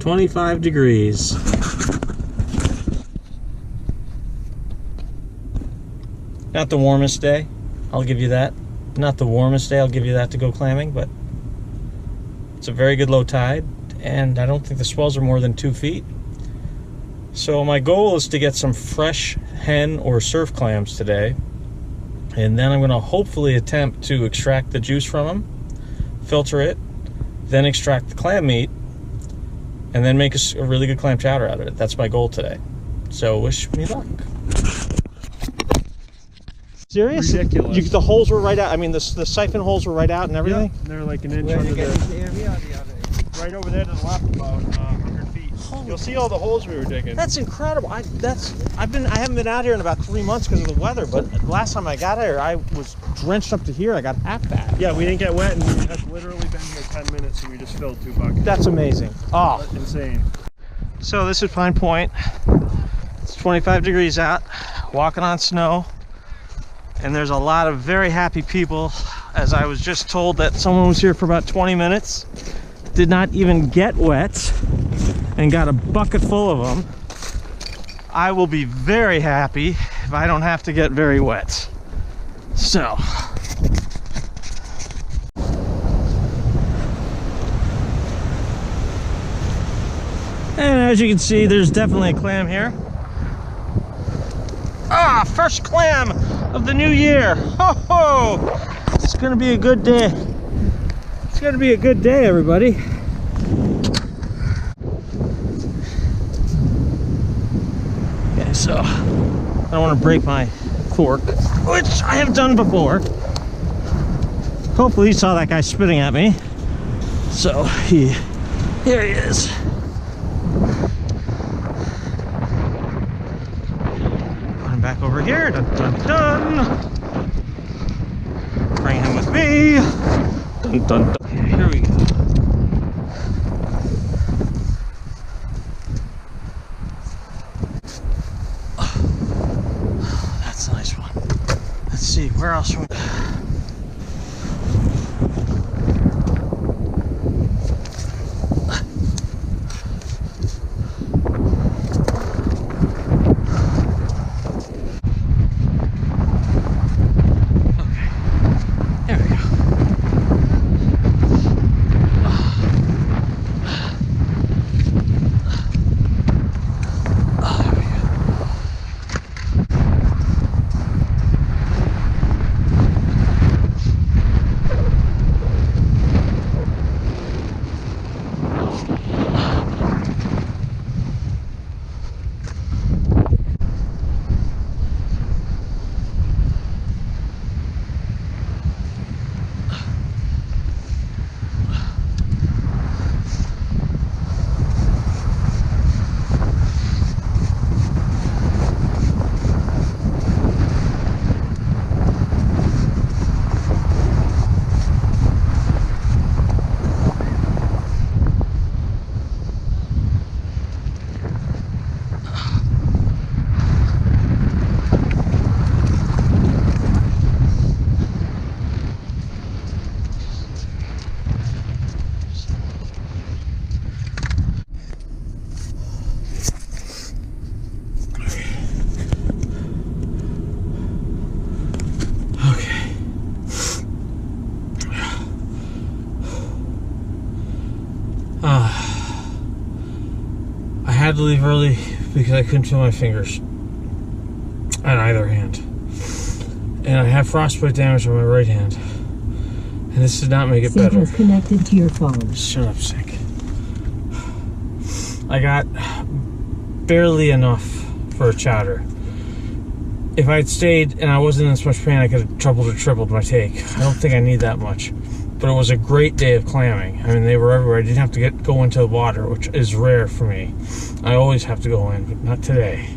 25 degrees. Not the warmest day, I'll give you that. Not the warmest day, I'll give you that, to go clamming, but it's a very good low tide, and I don't think the swells are more than 2 feet. So my goal is to get some fresh hen or surf clams today, and then I'm going to hopefully attempt to extract the juice from them, filter it, then extract the clam meat, and then make a really good clam chowder out of it. That's my goal today. So wish me luck. Serious? Ridiculous. The holes were right out. I mean, the siphon holes were right out and everything? Yep, they're like an inch under there. Right over there to the left, about 100 feet. You'll see all the holes we were digging. That's incredible. I haven't been out here in about 3 months because of the weather, but last time I got here, I was drenched up to here. I got half that. Yeah, we didn't get wet, and we had literally been here 10 minutes, and we just filled 2 buckets. That's amazing. Oh, That's insane. So this is Pine Point. It's 25 degrees out, walking on snow, and there's a lot of very happy people, as I was just told that someone was here for about 20 minutes, did not even get wet, and got a bucket full of them. I will be very happy if I don't have to get very wet. So. And as you can see, there's definitely a clam here. Ah, first clam of the new year. Ho ho! It's gonna be a good day. It's gonna be a good day, everybody. Okay, so I don't want to break my fork, which I have done before. Hopefully you saw that guy spitting at me. So here he is. Back over here, dun dun dun. Bring him with me. Dun dun dun. Okay, here we go. Oh, that's a nice one. Let's see, where else should we? I had to leave early because I couldn't feel my fingers on either hand, and I have frostbite damage on my right hand, and this did not make it better. Signals connected to your phone. Shut up, Sync. I got barely enough for a chowder. If I'd stayed and I wasn't in this much pain, I could have doubled or tripled my take. I don't think I need that much. But it was a great day of clamming. I mean, they were everywhere. I didn't have to go into the water, which is rare for me. I always have to go in, but not today.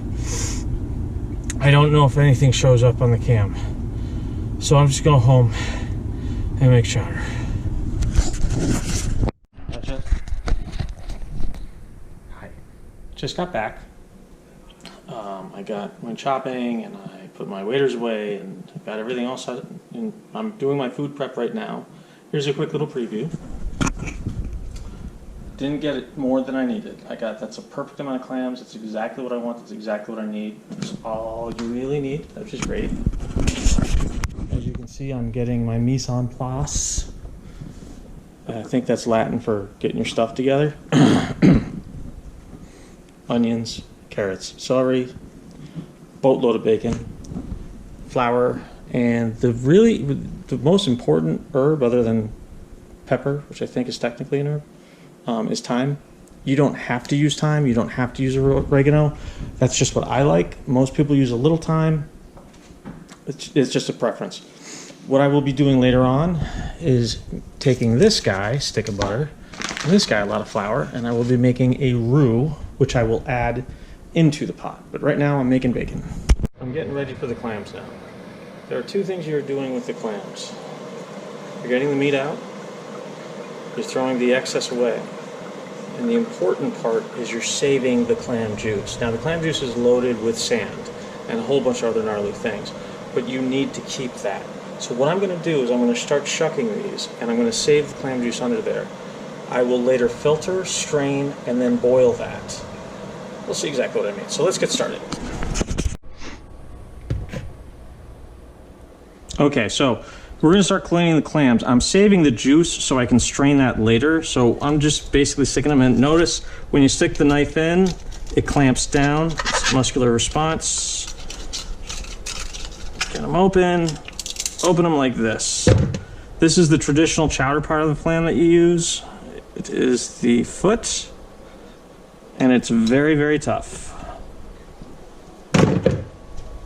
I don't know if anything shows up on the cam. So I'm just going home and make chowder. That's it. Hi. Just got back. I got my chopping and I put my waders away and got everything all set. And I'm doing my food prep right now. Here's a quick little preview. didn't get it more than I needed. That's a perfect amount of clams. It's exactly what I want. It's exactly what I need. It's all you really need, which is great. As you can see, I'm getting my mise en place. I think that's Latin for getting your stuff together. Onions, carrots, celery, boatload of bacon, flour, and the most important herb other than pepper, which I think is technically an herb, is thyme. You don't have to use thyme. You don't have to use oregano. That's just what I like. Most people use a little thyme. It's just a preference. What I will be doing later on is taking this guy, stick of butter, and this guy, a lot of flour, and I will be making a roux, which I will add into the pot. But right now I'm making bacon. I'm getting ready for the clams now. There are two things you're doing with the clams. You're getting the meat out, you're throwing the excess away. And the important part is you're saving the clam juice. Now the clam juice is loaded with sand and a whole bunch of other gnarly things, but you need to keep that. So what I'm going to do is I'm going to start shucking these, and I'm going to save the clam juice under there. I will later filter, strain, and then boil that. We'll see exactly what I mean. So let's get started. Okay, so we're going to start cleaning the clams. I'm saving the juice so I can strain that later. So I'm just basically sticking them in. Notice when you stick the knife in, it clamps down. It's muscular response. Get them open. Open them like this. This is the traditional chowder part of the clam that you use. It is the foot, and it's very, very tough.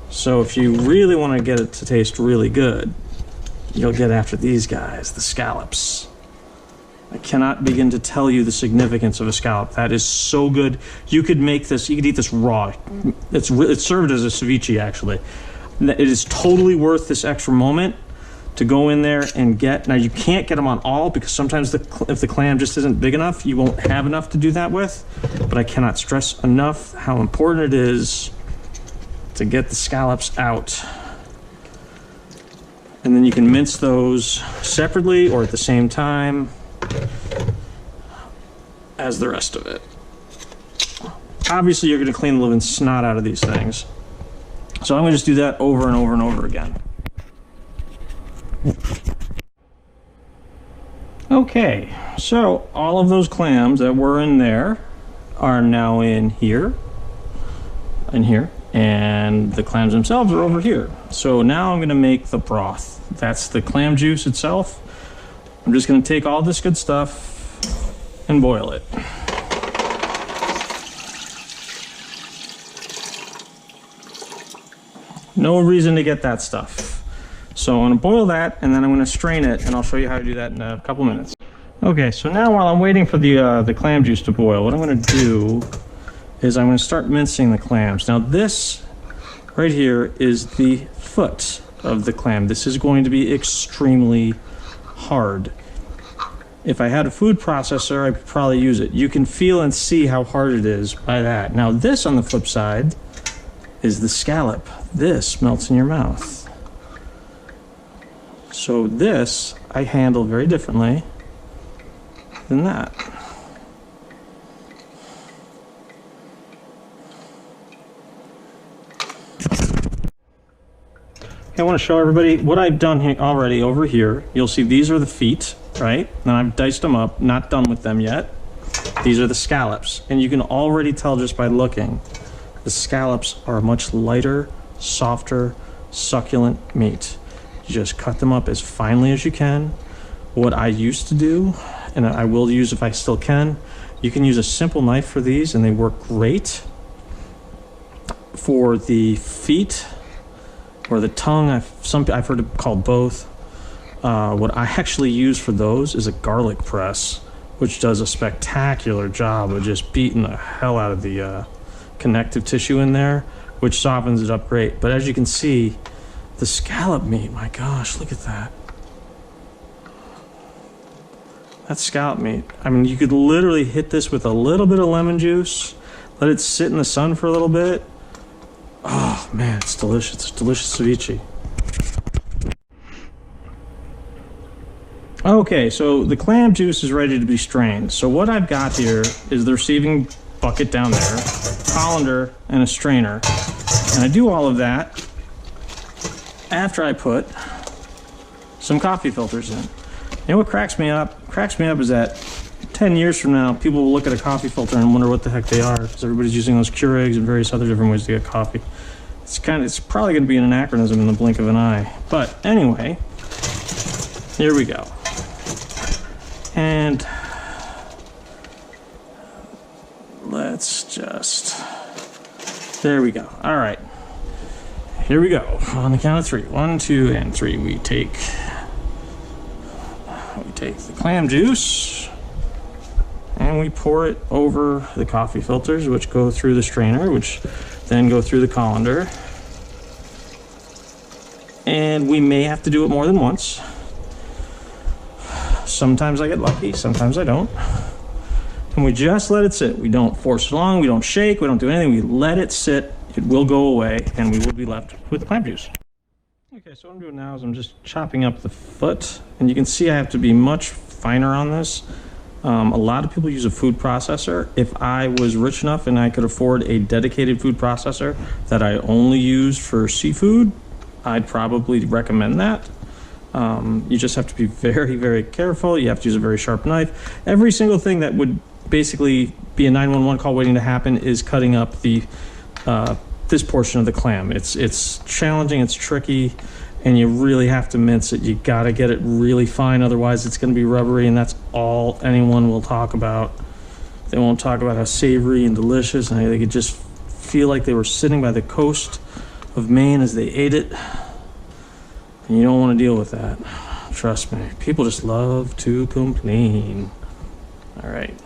So if you really want to get it to taste really good, you'll get after these guys, the scallops. I cannot begin to tell you the significance of a scallop. That is so good. You could make this, you could eat this raw. It's served as a ceviche, actually. It is totally worth this extra moment to go in there and get. Now you can't get them on all because sometimes if the clam just isn't big enough, you won't have enough to do that with. But I cannot stress enough how important it is to get the scallops out. And then you can mince those separately or at the same time as the rest of it. Obviously you're going to clean the living snot out of these things. So I'm going to just do that over and over and over again. Okay, so all of those clams that were in there are now in here, and the clams themselves are over here. So now I'm going to make the broth. That's the clam juice itself. I'm just going to take all this good stuff and boil it. No reason to get that stuff. So I'm going to boil that, and then I'm going to strain it, and I'll show you how to do that in a couple minutes. Okay, so now while I'm waiting for the clam juice to boil, what I'm going to do is I'm going to start mincing the clams. Now this right here is the foot of the clam. This is going to be extremely hard. If I had a food processor, I'd probably use it. You can feel and see how hard it is by that. Now this, on the flip side, is the scallop. This melts in your mouth. So this I handle very differently than that. Okay, I want to show everybody what I've done here already over here. You'll see these are the feet, right? Then I've diced them up, not done with them yet. These are the scallops, and you can already tell just by looking. The scallops are much lighter, softer, succulent meat. You just cut them up as finely as you can. What I used to do, and I will use if I still can, you can use a simple knife for these and they work great. For the feet or the tongue, I've heard it called both. What I actually use for those is a garlic press, which does a spectacular job of just beating the hell out of the connective tissue in there, which softens it up great. But as you can see, the scallop meat, my gosh, look at that. That's scallop meat. I mean, you could literally hit this with a little bit of lemon juice, let it sit in the sun for a little bit. Oh man, it's delicious. It's delicious ceviche. Okay, so the clam juice is ready to be strained. So what I've got here is the receiving bucket down there, colander, and a strainer. And I do all of that after I put some coffee filters in. You know what cracks me up? Cracks me up is that 10 years from now, people will look at a coffee filter and wonder what the heck they are, because everybody's using those Keurigs and various other different ways to get coffee. It's probably going to be an anachronism in the blink of an eye. But anyway, here we go. And let's just, there we go. All right, here we go. On the count of 3, 1, 2, and 3, we take the clam juice and we pour it over the coffee filters, which go through the strainer, which then go through the colander. And we may have to do it more than once. Sometimes I get lucky, sometimes I don't. And we just let it sit. We don't force it along, we don't shake, we don't do anything. We let it sit, it will go away, and we will be left with clam juice. Okay, so what I'm doing now is I'm just chopping up the foot, and you can see I have to be much finer on this. A lot of people use a food processor. If I was rich enough and I could afford a dedicated food processor that I only used for seafood, I'd probably recommend that. You just have to be very, very careful. You have to use a very sharp knife. Every single thing that would basically be a 911 call waiting to happen is cutting up the this portion of the clam. It's challenging, it's tricky, and you really have to mince it. You gotta get it really fine, otherwise it's gonna be rubbery, and that's all anyone will talk about. They won't talk about how savory and delicious, and they could just feel like they were sitting by the coast of Maine as they ate it. And you don't want to deal with that. Trust me. People just love to complain. All right.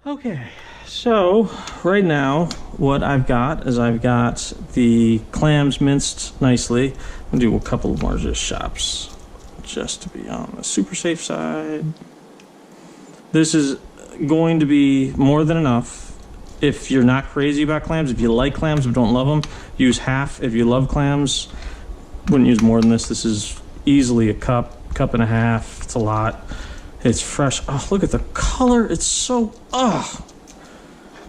Okay. So right now, what I've got is I've got the clams minced nicely. I'll do a couple more just chops, just to be on the super safe side. This is going to be more than enough. If you're not crazy about clams, if you like clams but don't love them, use half. If you love clams, wouldn't use more than this. This is easily a cup and a half. It's a lot. It's fresh. Oh, look at the color. It's so,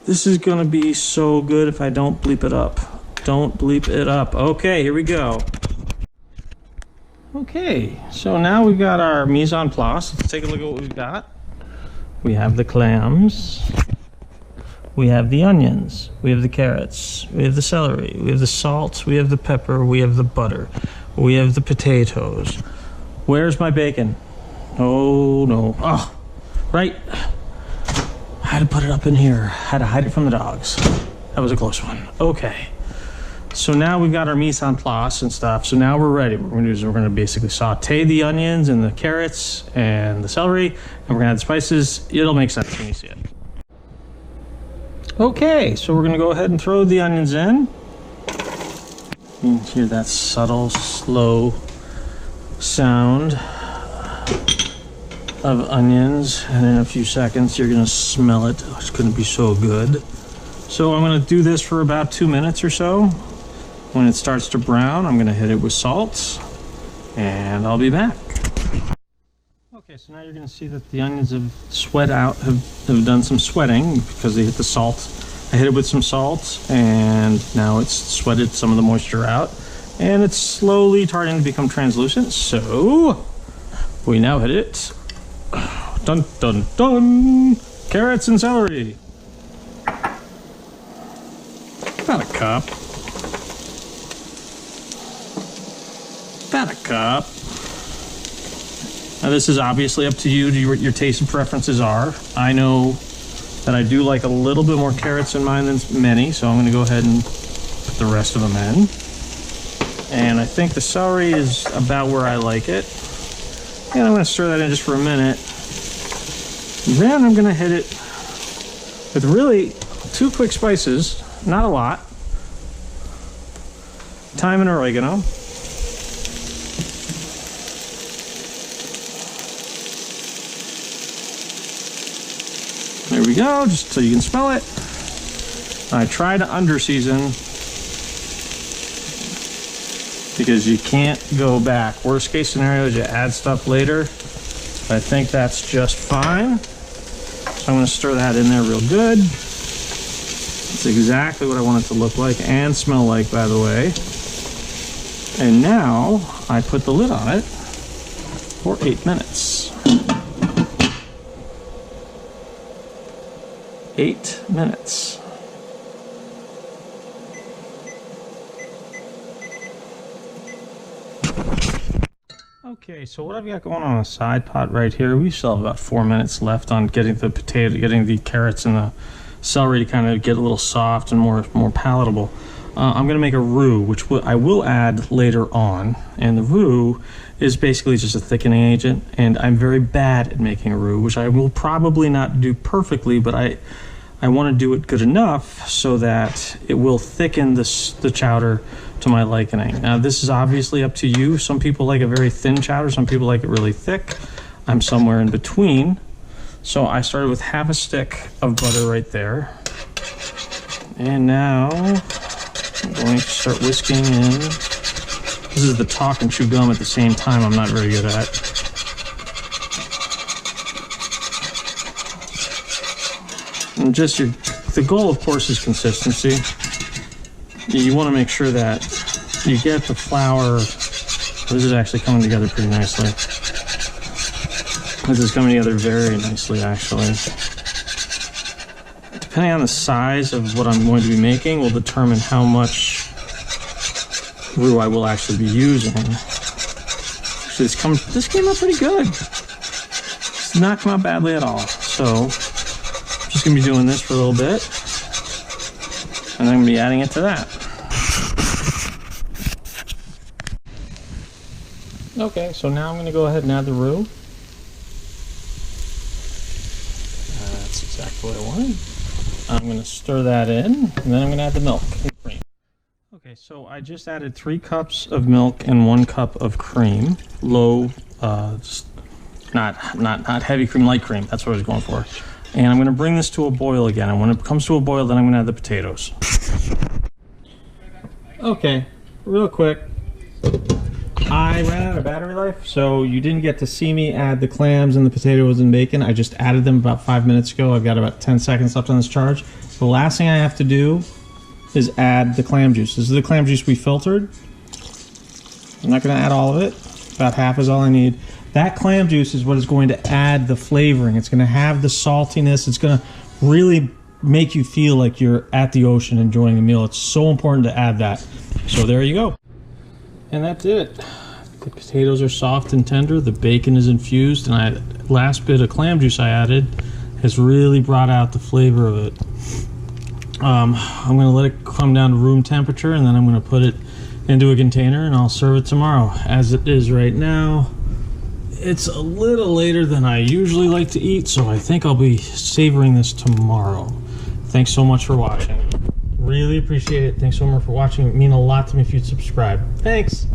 this is gonna be so good if I don't bleep it up. Don't bleep it up. Okay, here we go. Okay, so now we've got our mise en place. Let's take a look at what we've got. We have the clams. We have the onions, we have the carrots, we have the celery, we have the salt, we have the pepper, we have the butter, we have the potatoes. Where's my bacon? Oh no. Oh, right. I had to put it up in here. I had to hide it from the dogs. That was a close one. Okay. So now we've got our mise en place and stuff. So now we're ready. What we're gonna do is we're gonna basically saute the onions and the carrots and the celery, and we're gonna add the spices. It'll make sense when you see it. Okay, so we're gonna go ahead and throw the onions in. You can hear that subtle, slow sound of onions, and in a few seconds you're gonna smell it. Oh, it's gonna be so good. So I'm gonna do this for about 2 minutes or so. When it starts to brown, I'm gonna hit it with salt, and I'll be back. Okay, so now you're going to see that the onions have sweat out, have done some sweating because they hit the salt. I hit it with some salt, and now it's sweated some of the moisture out, and it's slowly starting to become translucent. So we now hit it. Dun dun dun! Carrots and celery. About a cup. About a cup. Now this is obviously up to you, what your taste and preferences are. I know that I do like a little bit more carrots in mine than many, so I'm going to go ahead and put the rest of them in. And I think the celery is about where I like it. And I'm going to stir that in just for a minute. Then I'm going to hit it with really 2 quick spices, not a lot. Thyme and oregano. There we go, just so you can smell it. I try to under season because you can't go back. Worst case scenario is you add stuff later. I think that's just fine. So I'm going to stir that in there real good. It's exactly what I want it to look like and smell like, by the way. And now I put the lid on it for 8 minutes. 8 minutes. Okay, so what I've got going on a side pot right here, we still have about 4 minutes left on getting the carrots and the celery to kind of get a little soft and more palatable. I'm going to make a roux, which I will add later on. And the roux is basically just a thickening agent. And I'm very bad at making a roux, which I will probably not do perfectly, but I want to do it good enough so that it will thicken the chowder to my liking. Now, this is obviously up to you. Some people like a very thin chowder. Some people like it really thick. I'm somewhere in between. So I started with half a stick of butter right there. And now I'm going to start whisking in. This is the talk and chew gum at the same time I'm not very good at. And just the goal, of course, is consistency. You want to make sure that you get the flour. This is actually coming together pretty nicely. This is coming together very nicely, actually. Depending on the size of what I'm going to be making will determine how much roux I will actually be using. Actually, this came out pretty good. It's not come out badly at all. So, I'm just going to be doing this for a little bit. And I'm going to be adding it to that. Okay, so now I'm going to go ahead and add the roux. That's exactly what I wanted. I'm going to stir that in, and then I'm going to add the milk and cream. Okay, so I just added 3 cups of milk and 1 cup of cream. Low, just not heavy cream, light cream. That's what I was going for. And I'm going to bring this to a boil again. And when it comes to a boil, then I'm going to add the potatoes. Okay, real quick. I ran out of battery life, so you didn't get to see me add the clams and the potatoes and bacon. I just added them about 5 minutes ago. I've got about 10 seconds left on this charge. The last thing I have to do is add the clam juice. This is the clam juice we filtered. I'm not going to add all of it. About half is all I need. That clam juice is what is going to add the flavoring. It's going to have the saltiness. It's going to really make you feel like you're at the ocean enjoying a meal. It's so important to add that. So there you go. And that's it. The potatoes are soft and tender. The bacon is infused, and last bit of clam juice I added has really brought out the flavor of it. I'm going to let it come down to room temperature, and then I'm going to put it into a container, and I'll serve it tomorrow. As it is right now, it's a little later than I usually like to eat, so I think I'll be savoring this tomorrow. Thanks so much for watching. Really appreciate it. Thanks so much for watching. It would mean a lot to me if you'd subscribe. Thanks.